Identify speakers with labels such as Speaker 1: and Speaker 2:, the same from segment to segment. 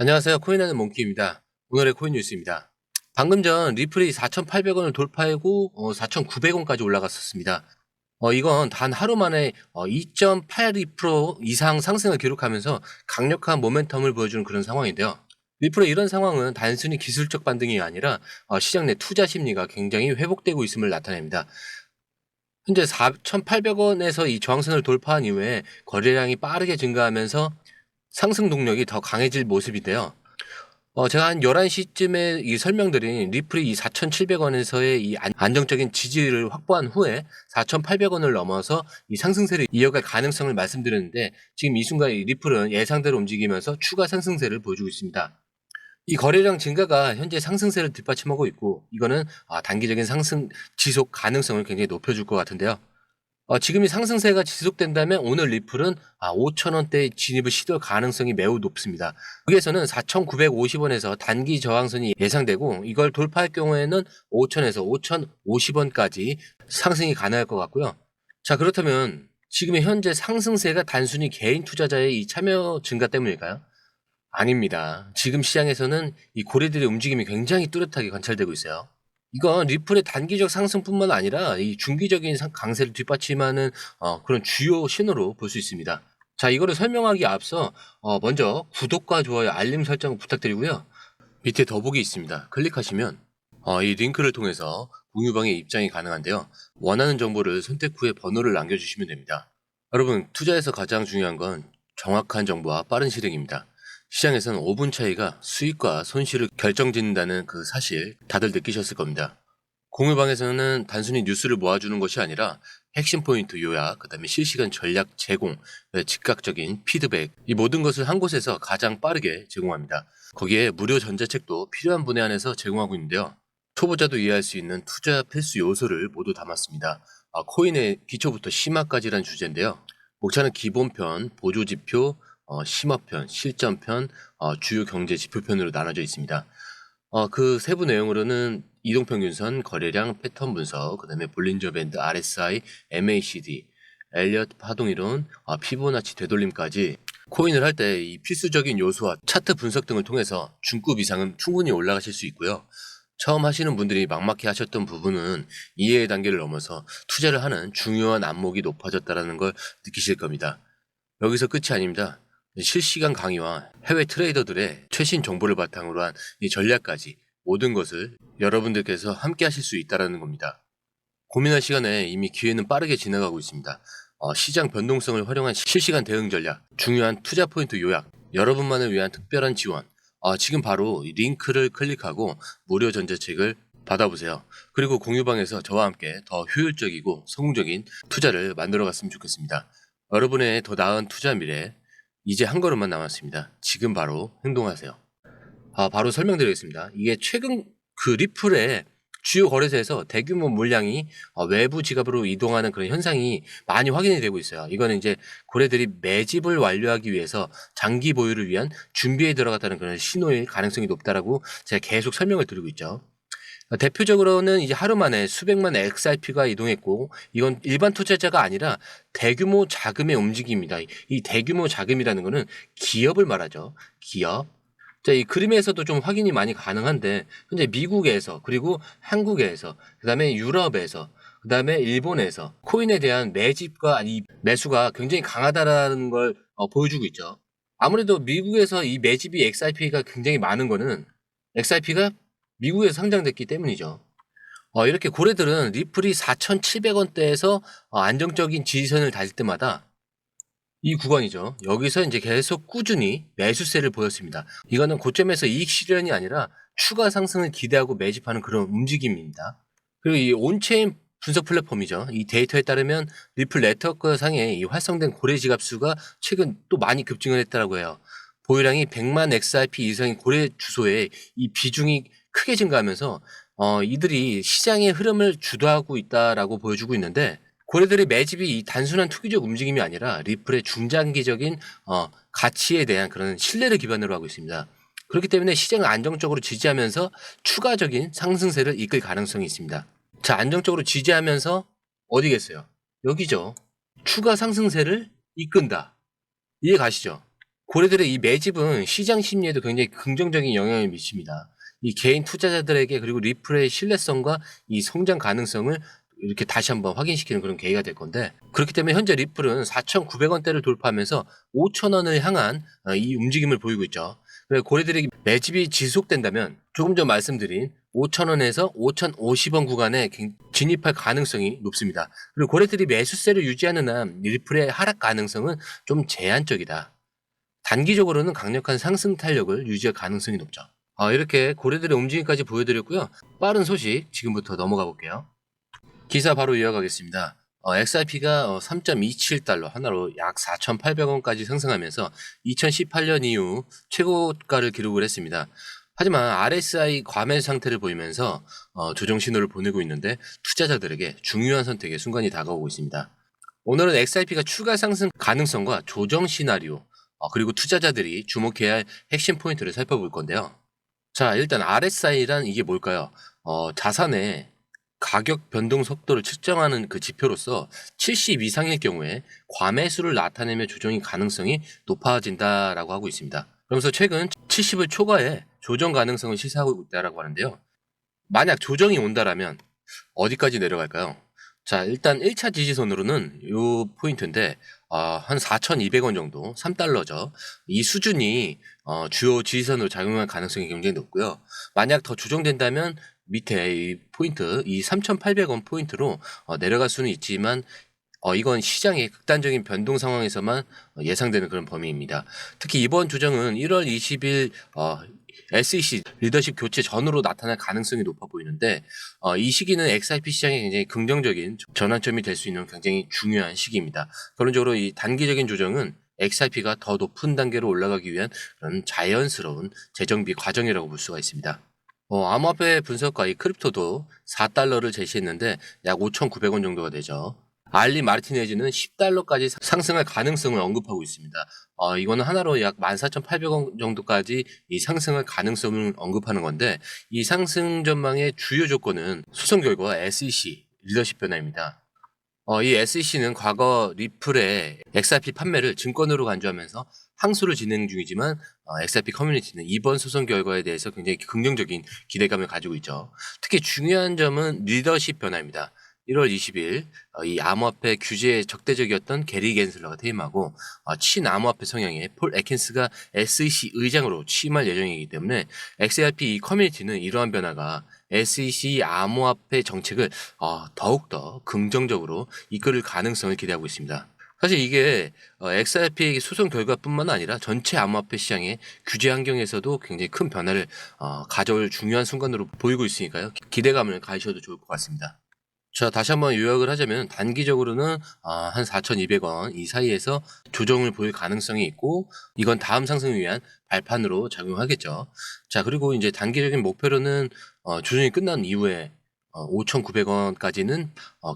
Speaker 1: 안녕하세요. 코인하는 몽키입니다. 오늘의 코인 뉴스입니다. 방금 전 리플이 4,800원을 돌파하고 4,900원까지 올라갔었습니다. 이건 단 하루 만에 2.82% 이상 상승을 기록하면서 강력한 모멘텀을 보여주는 그런 상황인데요. 리플의 이런 상황은 단순히 기술적 반등이 아니라 시장 내 투자 심리가 굉장히 회복되고 있음을 나타냅니다. 현재 4,800원에서 이 저항선을 돌파한 이후에 거래량이 빠르게 증가하면서 상승 동력이 더 강해질 모습인데요. 제가 한 11시쯤에 이 설명드린 리플이 이 4,700원에서의 이 안정적인 지지를 확보한 후에 4,800원을 넘어서 이 상승세를 이어갈 가능성을 말씀드렸는데, 지금 이 순간 이 리플은 예상대로 움직이면서 추가 상승세를 보여주고 있습니다. 이 거래량 증가가 현재 상승세를 뒷받침하고 있고, 이거는 단기적인 상승 지속 가능성을 굉장히 높여줄 것 같은데요. 지금 이 상승세가 지속된다면 오늘 리플은 5,000원대 진입을 시도할 가능성이 매우 높습니다. 여기에서는 4,950원에서 단기 저항선이 예상되고, 이걸 돌파할 경우에는 5,000에서 5,050원까지 상승이 가능할 것 같고요. 자, 그렇다면 지금의 현재 상승세가 단순히 개인 투자자의 이 참여 증가 때문일까요? 아닙니다. 지금 시장에서는 이 고래들의 움직임이 굉장히 뚜렷하게 관찰되고 있어요. 이건 리플의 단기적 상승뿐만 아니라 이 중기적인 강세를 뒷받침하는 그런 주요 신호로 볼 수 있습니다. 자, 이거를 설명하기 앞서 먼저 구독과 좋아요, 알림 설정 부탁드리고요. 밑에 더보기 있습니다. 클릭하시면 이 링크를 통해서 공유방에 입장이 가능한데요. 원하는 정보를 선택 후에 번호를 남겨주시면 됩니다. 여러분, 투자에서 가장 중요한 건 정확한 정보와 빠른 실행입니다. 시장에서는 5분 차이가 수익과 손실을 결정짓는다는 그 사실 다들 느끼셨을 겁니다. 공유방에서는 단순히 뉴스를 모아주는 것이 아니라 핵심 포인트 요약, 그 다음에 실시간 전략 제공, 즉각적인 피드백, 이 모든 것을 한 곳에서 가장 빠르게 제공합니다. 거기에 무료 전자책도 필요한 분에 한해서 제공하고 있는데요. 초보자도 이해할 수 있는 투자 필수 요소를 모두 담았습니다. 코인의 기초부터 심화까지란 주제인데요. 목차는 기본편, 보조지표, 심화편, 실전편, 주요 경제 지표편으로 나눠져 있습니다. 그 세부 내용으로는 이동평균선, 거래량, 패턴 분석, 그 다음에 볼린저 밴드, RSI, MACD, 엘리엇 파동이론, 피보나치 되돌림까지 코인을 할 때 이 필수적인 요소와 차트 분석 등을 통해서 중급 이상은 충분히 올라가실 수 있고요. 처음 하시는 분들이 막막해 하셨던 부분은 이해의 단계를 넘어서 투자를 하는 중요한 안목이 높아졌다는 걸 느끼실 겁니다. 여기서 끝이 아닙니다. 실시간 강의와 해외 트레이더들의 최신 정보를 바탕으로 한 이 전략까지 모든 것을 여러분들께서 함께 하실 수 있다는 겁니다. 고민할 시간에 이미 기회는 빠르게 지나가고 있습니다. 시장 변동성을 활용한 실시간 대응 전략, 중요한 투자 포인트 요약, 여러분만을 위한 특별한 지원, 지금 바로 이 링크를 클릭하고 무료 전자책을 받아보세요. 그리고 공유방에서 저와 함께 더 효율적이고 성공적인 투자를 만들어갔으면 좋겠습니다. 여러분의 더 나은 투자 미래, 이제 한 걸음만 남았습니다. 지금 바로 행동하세요. 바로 설명드리겠습니다. 이게 최근 그 리플의 주요 거래소에서 대규모 물량이 외부 지갑으로 이동하는 그런 현상이 많이 확인이 되고 있어요. 이거는 이제 고래들이 매집을 완료하기 위해서 장기 보유를 위한 준비에 들어갔다는 그런 신호일 가능성이 높다라고 제가 계속 설명을 드리고 있죠. 대표적으로는 이제 하루 만에 수백만 XRP가 이동했고, 이건 일반 투자자가 아니라 대규모 자금의 움직임입니다. 이 대규모 자금이라는 거는 기업을 말하죠. 기업. 자, 이 그림에서도 좀 확인이 많이 가능한데, 현재 미국에서, 그리고 한국에서, 그 다음에 유럽에서, 그 다음에 일본에서 코인에 대한 매집과 이 매수가 굉장히 강하다라는 걸 보여주고 있죠. 아무래도 미국에서 이 매집이 XRP가 굉장히 많은 거는 XRP가 미국에서 상장됐기 때문이죠. 이렇게 고래들은 리플이 4,700원대에서 안정적인 지지선을 달릴 때마다 이 구간이죠. 여기서 이제 계속 꾸준히 매수세를 보였습니다. 이거는 고점에서 이익 실현이 아니라 추가 상승을 기대하고 매집하는 그런 움직임입니다. 그리고 이 온체인 분석 플랫폼이죠. 이 데이터에 따르면 리플 네트워크 상에 이 활성된 고래 지갑 수가 최근 또 많이 급증을 했다고 해요. 보유량이 100만 XRP 이상의 고래 주소에 이 비중이 크게 증가하면서 이들이 시장의 흐름을 주도하고 있다라고 보여주고 있는데, 고래들의 매집이 이 단순한 투기적 움직임이 아니라 리플의 중장기적인 가치에 대한 그런 신뢰를 기반으로 하고 있습니다. 그렇기 때문에 시장을 안정적으로 지지하면서 추가적인 상승세를 이끌 가능성이 있습니다. 자, 안정적으로 지지하면서 어디겠어요? 여기죠. 추가 상승세를 이끈다. 이해 가시죠? 고래들의 이 매집은 시장 심리에도 굉장히 긍정적인 영향을 미칩니다. 이 개인 투자자들에게 그리고 리플의 신뢰성과 이 성장 가능성을 이렇게 다시 한번 확인시키는 그런 계기가 될 건데, 그렇기 때문에 현재 리플은 4,900원대를 돌파하면서 5,000원을 향한 이 움직임을 보이고 있죠. 그래서 고래들의 매집이 지속된다면 조금 전 말씀드린 5,000원에서 5,050원 구간에 진입할 가능성이 높습니다. 그리고 고래들이 매수세를 유지하는 한 리플의 하락 가능성은 좀 제한적이다. 단기적으로는 강력한 상승 탄력을 유지할 가능성이 높죠. 이렇게 고래들의 움직임까지 보여드렸고요. 빠른 소식 지금부터 넘어가 볼게요. 기사 바로 이어가겠습니다. XRP가 3.27달러 하나로 약 4,800원까지 상승하면서 2018년 이후 최고가를 기록을 했습니다. 하지만 RSI 과매수 상태를 보이면서 조정 신호를 보내고 있는데, 투자자들에게 중요한 선택의 순간이 다가오고 있습니다. 오늘은 XRP가 추가 상승 가능성과 조정 시나리오, 그리고 투자자들이 주목해야 할 핵심 포인트를 살펴볼 건데요. 자, 일단 RSI란 이게 뭘까요? 자산의 가격 변동 속도를 측정하는 그 지표로서 70 이상일 경우에 과매수를 나타내며 조정의 가능성이 높아진다라고 하고 있습니다. 그러면서 최근 70을 초과해 조정 가능성을 시사하고 있다라고 하는데요. 만약 조정이 온다라면 어디까지 내려갈까요? 자, 일단 1차 지지선으로는 요 포인트인데, 한 4,200원 정도, 3달러죠. 이 수준이 주요 지지선으로 작용할 가능성이 굉장히 높고요. 만약 더 조정된다면 밑에 이 포인트, 이 3,800원 포인트로 내려갈 수는 있지만, 이건 시장의 극단적인 변동 상황에서만 예상되는 그런 범위입니다. 특히 이번 조정은 1월 20일 SEC 리더십 교체 전후로 나타날 가능성이 높아 보이는데, 이 시기는 XRP 시장에 굉장히 긍정적인 전환점이 될 수 있는 굉장히 중요한 시기입니다. 결론적으로 이 단기적인 조정은 XRP가 더 높은 단계로 올라가기 위한 그런 자연스러운 재정비 과정이라고 볼 수가 있습니다. 암호화폐 분석가 이 크립토도 4달러를 제시했는데 약 5,900원 정도가 되죠. 알리 마르티네즈는 10달러까지 상승할 가능성을 언급하고 있습니다. 이거는 하나로 약 14,800원 정도까지 이 상승할 가능성을 언급하는 건데, 이 상승 전망의 주요 조건은 소송 결과와 SEC 리더십 변화입니다. 이 SEC는 과거 리플의 XRP 판매를 증권으로 간주하면서 항소를 진행 중이지만, XRP 커뮤니티는 이번 소송 결과에 대해서 굉장히 긍정적인 기대감을 가지고 있죠. 특히 중요한 점은 리더십 변화입니다. 1월 20일 이 암호화폐 규제에 적대적이었던 게리 겐슬러가 퇴임하고, 친암호화폐 성향의 폴 애킨스가 SEC 의장으로 취임할 예정이기 때문에 XRP 이 커뮤니티는 이러한 변화가 SEC 암호화폐 정책을 더욱더 긍정적으로 이끌을 가능성을 기대하고 있습니다. 사실 이게 XRP 소송 결과뿐만 아니라 전체 암호화폐 시장의 규제 환경에서도 굉장히 큰 변화를 가져올 중요한 순간으로 보이고 있으니까요. 기대감을 가지셔도 좋을 것 같습니다. 자, 다시 한번 요약을 하자면 단기적으로는 한 4,200원 이 사이에서 조정을 보일 가능성이 있고, 이건 다음 상승을 위한 발판으로 작용하겠죠. 자, 그리고 이제 단기적인 목표로는 조정이 끝난 이후에 5,900원까지는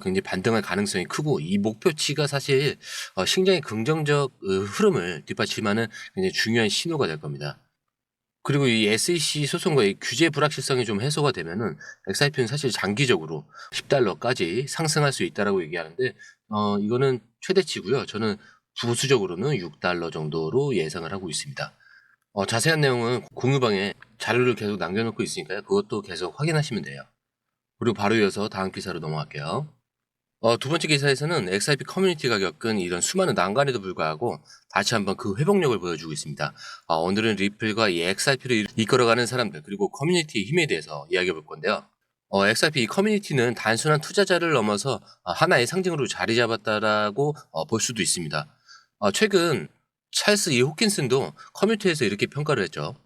Speaker 1: 굉장히 반등할 가능성이 크고, 이 목표치가 사실 굉장히 긍정적 흐름을 뒷받침하는 굉장히 중요한 신호가 될 겁니다. 그리고 이 SEC 소송과의 규제 불확실성이 좀 해소가 되면은 XRP는 사실 장기적으로 10달러까지 상승할 수 있다라고 얘기하는데, 이거는 최대치고요. 저는 부수적으로는 6달러 정도로 예상을 하고 있습니다. 자세한 내용은 공유방에 자료를 계속 남겨놓고 있으니까요. 그것도 계속 확인하시면 돼요. 그리고 바로 이어서 다음 기사로 넘어갈게요. 두 번째 기사에서는 XRP 커뮤니티가 겪은 이런 수많은 난관에도 불구하고 다시 한번 그 회복력을 보여주고 있습니다. 오늘은 리플과 이 XRP를 이끌어가는 사람들, 그리고 커뮤니티의 힘에 대해서 이야기해 볼 건데요. XRP 이 커뮤니티는 단순한 투자자를 넘어서 하나의 상징으로 자리 잡았다라고 볼 수도 있습니다. 최근 찰스 이 호킨슨도 커뮤니티에서 이렇게 평가를 했죠.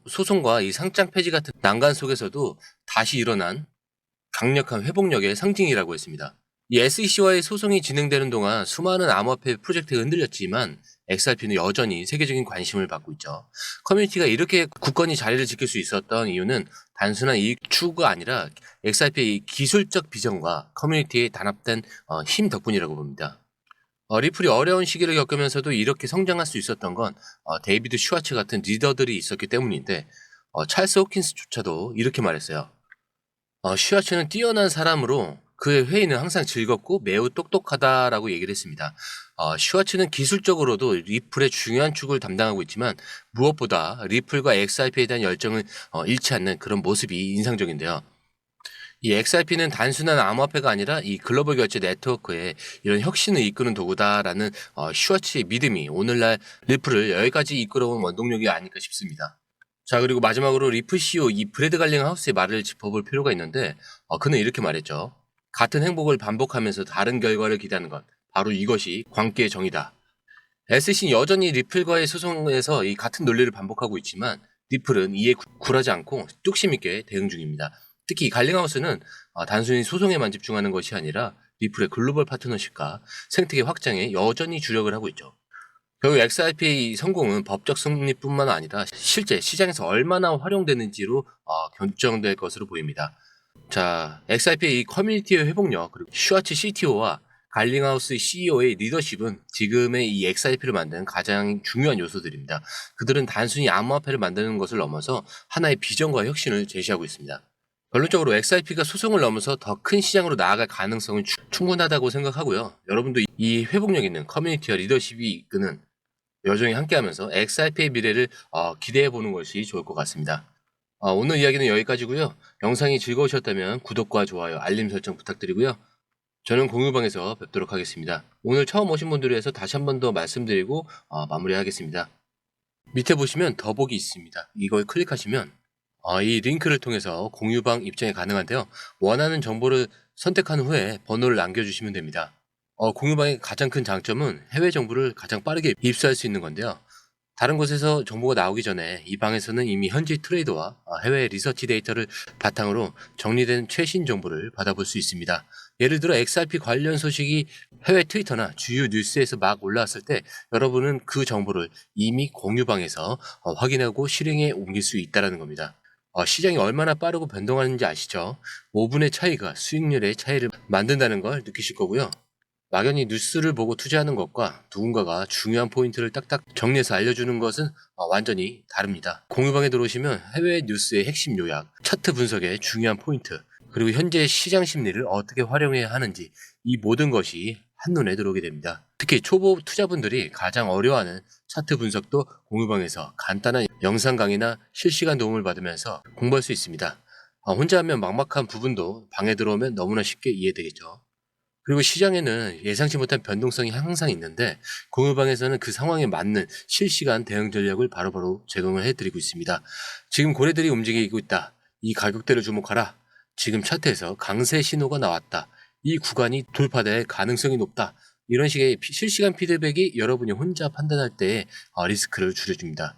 Speaker 1: 소송과 이 상장 폐지 같은 난관 속에서도 다시 일어난 강력한 회복력의 상징이라고 했습니다. 이 SEC와의 소송이 진행되는 동안 수많은 암호화폐 프로젝트가 흔들렸지만 XRP는 여전히 세계적인 관심을 받고 있죠. 커뮤니티가 이렇게 굳건히 자리를 지킬 수 있었던 이유는 단순한 이익 추구가 아니라 XRP의 기술적 비전과 커뮤니티의 단합된 힘 덕분이라고 봅니다. 리플이 어려운 시기를 겪으면서도 이렇게 성장할 수 있었던 건 데이비드 슈와츠 같은 리더들이 있었기 때문인데, 찰스 호킨스조차도 이렇게 말했어요. 슈와츠는 뛰어난 사람으로 그의 회의는 항상 즐겁고 매우 똑똑하다라고 얘기를 했습니다. 슈와츠는 기술적으로도 리플의 중요한 축을 담당하고 있지만 무엇보다 리플과 XRP에 대한 열정을 잃지 않는 그런 모습이 인상적인데요. 이 XRP는 단순한 암호화폐가 아니라 이 글로벌 결제 네트워크의 이런 혁신을 이끄는 도구다라는 슈와츠의 믿음이 오늘날 리플을 여기까지 이끌어온 원동력이 아닐까 싶습니다. 자, 그리고 마지막으로 리플 CEO 이 브래드 갈링하우스의 말을 짚어볼 필요가 있는데 그는 이렇게 말했죠. 같은 행복을 반복하면서 다른 결과를 기대하는 것, 바로 이것이 광기의 정의다. SEC는 여전히 리플과의 소송에서 이 같은 논리를 반복하고 있지만 리플은 이에 굴하지 않고 뚝심 있게 대응 중입니다. 특히 갈링하우스는 단순히 소송에만 집중하는 것이 아니라 리플의 글로벌 파트너십과 생태계 확장에 여전히 주력을 하고 있죠. 결국 XRP 성공은 법적 승리뿐만 아니라 실제 시장에서 얼마나 활용되는지로 결정될 것으로 보입니다. 자, XRP의 이 커뮤니티의 회복력, 그리고 슈와츠 CTO와 갈링하우스 CEO의 리더십은 지금의 이 XRP를 만드는 가장 중요한 요소들입니다. 그들은 단순히 암호화폐를 만드는 것을 넘어서 하나의 비전과 혁신을 제시하고 있습니다. 결론적으로 XRP가 소송을 넘어서 더 큰 시장으로 나아갈 가능성은 충분하다고 생각하고요. 여러분도 이 회복력 있는 커뮤니티와 리더십이 이끄는 여정이 함께하면서 XRP의 미래를 기대해보는 것이 좋을 것 같습니다. 오늘 이야기는 여기까지고요. 영상이 즐거우셨다면 구독과 좋아요, 알림 설정 부탁드리고요. 저는 공유방에서 뵙도록 하겠습니다. 오늘 처음 오신 분들을 위해서 다시 한 번 더 말씀드리고 마무리하겠습니다. 밑에 보시면 더보기 있습니다. 이걸 클릭하시면 이 링크를 통해서 공유방 입장이 가능한데요. 원하는 정보를 선택한 후에 번호를 남겨주시면 됩니다. 공유방의 가장 큰 장점은 해외 정보를 가장 빠르게 입수할 수 있는 건데요. 다른 곳에서 정보가 나오기 전에 이 방에서는 이미 현지 트레이더와 해외 리서치 데이터를 바탕으로 정리된 최신 정보를 받아볼 수 있습니다. 예를 들어 XRP 관련 소식이 해외 트위터나 주요 뉴스에서 막 올라왔을 때 여러분은 그 정보를 이미 공유방에서 확인하고 실행에 옮길 수 있다는 겁니다. 시장이 얼마나 빠르고 변동하는지 아시죠? 5분의 차이가 수익률의 차이를 만든다는 걸 느끼실 거고요. 막연히 뉴스를 보고 투자하는 것과 누군가가 중요한 포인트를 딱딱 정리해서 알려주는 것은 완전히 다릅니다. 공유방에 들어오시면 해외 뉴스의 핵심 요약, 차트 분석의 중요한 포인트, 그리고 현재 시장 심리를 어떻게 활용해야 하는지 이 모든 것이 한눈에 들어오게 됩니다. 특히 초보 투자분들이 가장 어려워하는 차트 분석도 공유방에서 간단한 영상 강의나 실시간 도움을 받으면서 공부할 수 있습니다. 혼자 하면 막막한 부분도 방에 들어오면 너무나 쉽게 이해되겠죠. 그리고 시장에는 예상치 못한 변동성이 항상 있는데 공유방에서는 그 상황에 맞는 실시간 대응 전략을 바로바로 제공을 해드리고 있습니다. 지금 고래들이 움직이고 있다. 이 가격대를 주목하라. 지금 차트에서 강세 신호가 나왔다. 이 구간이 돌파될 가능성이 높다. 이런 식의 실시간 피드백이 여러분이 혼자 판단할 때 리스크를 줄여줍니다.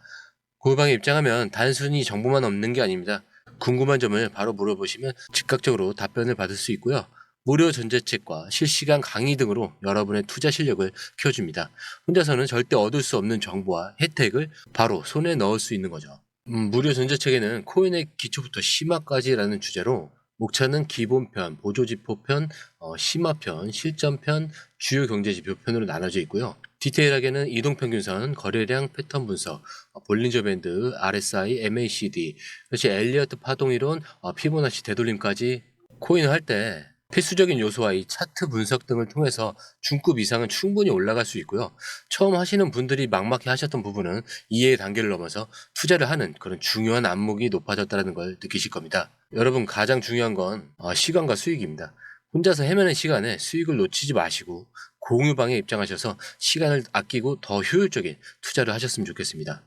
Speaker 1: 공유방에 입장하면 단순히 정보만 얻는 게 아닙니다. 궁금한 점을 바로 물어보시면 즉각적으로 답변을 받을 수 있고요. 무료 전자책과 실시간 강의 등으로 여러분의 투자 실력을 키워줍니다. 혼자서는 절대 얻을 수 없는 정보와 혜택을 바로 손에 넣을 수 있는 거죠. 무료 전자책에는 코인의 기초부터 심화까지라는 주제로 목차는 기본편, 보조지표편, 심화편, 실전편, 주요 경제지표편으로 나눠져 있고요. 디테일하게는 이동평균선, 거래량 패턴 분석, 볼린저 밴드, RSI, MACD, 그렇지 엘리어트 파동이론, 피보나치 되돌림까지 코인을 할 때 필수적인 요소와 이 차트 분석 등을 통해서 중급 이상은 충분히 올라갈 수 있고요. 처음 하시는 분들이 막막해 하셨던 부분은 이해의 단계를 넘어서 투자를 하는 그런 중요한 안목이 높아졌다는 걸 느끼실 겁니다. 여러분 가장 중요한 건 시간과 수익입니다. 혼자서 헤매는 시간에 수익을 놓치지 마시고 공유방에 입장하셔서 시간을 아끼고 더 효율적인 투자를 하셨으면 좋겠습니다.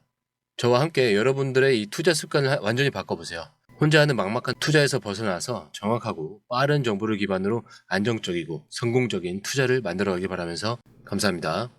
Speaker 1: 저와 함께 여러분들의 이 투자 습관을 완전히 바꿔보세요. 혼자 하는 막막한 투자에서 벗어나서 정확하고 빠른 정보를 기반으로 안정적이고 성공적인 투자를 만들어가길 바라면서 감사합니다.